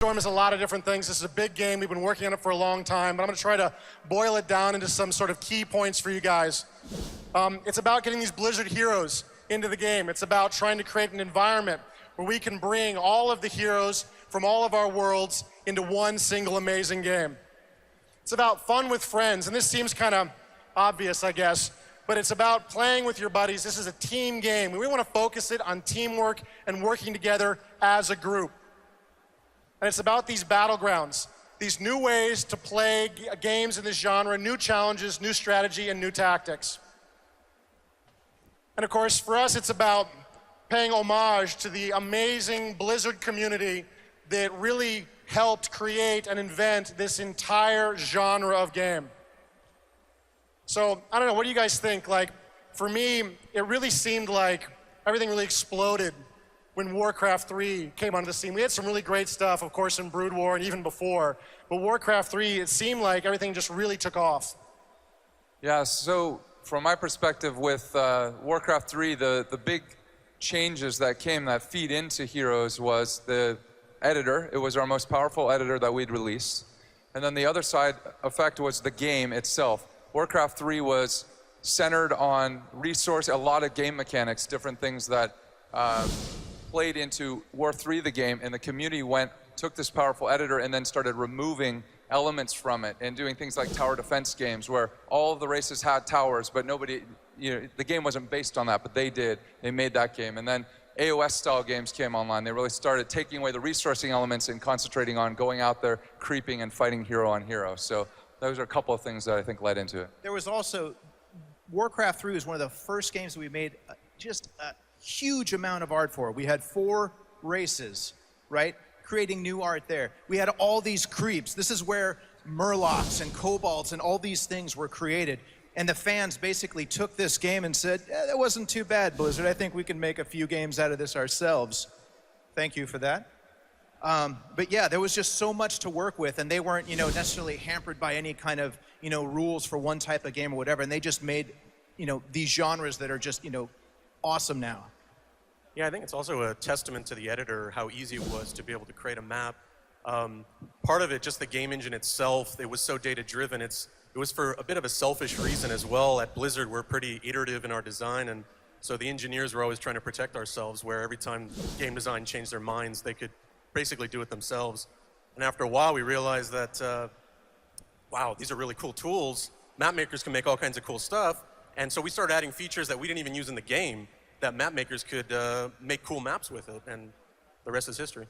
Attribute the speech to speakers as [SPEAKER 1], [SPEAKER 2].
[SPEAKER 1] Storm is a lot of different things. This is a big game. We've been working on it for a long time, but I'm going to try to boil it down into some sort of key points for you guys. It's about getting these Blizzard heroes into the game. It's about trying to create an environment where we can bring all of the heroes from all of our worlds into one single amazing game. It's about fun with friends, and this seems kind of obvious, I guess, but it's about playing with your buddies. This is a team game. We want to focus it on teamwork and working together as a group. And it's about these battlegrounds, these new ways to play games in this genre, new challenges, new strategy, and new tactics. And of course, for us, it's about paying homage to the amazing Blizzard community that really helped create and invent this entire genre of game. So, I don't know, what do you guys think? Like, for me, it really seemed like everything really exploded when Warcraft 3 came onto the scene. We had some really great stuff, of course, in Brood War and even before. But Warcraft 3, it seemed like everything just really took off.
[SPEAKER 2] Yeah, so from my perspective with Warcraft 3, the big changes that came that feed into Heroes was the editor. It was our most powerful editor that we'd released. And then the other side effect was the game itself. Warcraft 3 was centered on a lot of game mechanics, different things that played into War 3, the game, and the community took this powerful editor and then started removing elements from it and doing things like tower defense games where all of the races had towers, but nobody, the game wasn't based on that, but they did. They made that game. And then AOS-style games came online. They really started taking away the resourcing elements and concentrating on going out there, creeping, and fighting hero on hero. So those are a couple of things that I think led into it.
[SPEAKER 3] There was also, Warcraft 3 was one of the first games that we made just a huge amount of art for. We had 4 races, right? Creating new art there. We had all these creeps. This is where Murlocs and Kobolds and all these things were created. And the fans basically took this game and said, that wasn't too bad, Blizzard. I think we can make a few games out of this ourselves. Thank you for that. But yeah, there was just so much to work with, and they weren't, necessarily hampered by any kind of, rules for one type of game or whatever. And they just made, these genres that are just, awesome now.
[SPEAKER 4] Yeah, I think it's also a testament to the editor how easy it was to be able to create a map. Part of it, just the game engine itself, it was so data-driven. It was for a bit of a selfish reason as well. At Blizzard, we're pretty iterative in our design, and so the engineers were always trying to protect ourselves, where every time game design changed their minds, they could basically do it themselves. And after a while, we realized that, wow, these are really cool tools. Map makers can make all kinds of cool stuff. And so we started adding features that we didn't even use in the game that map makers could make cool maps with it, and the rest is history.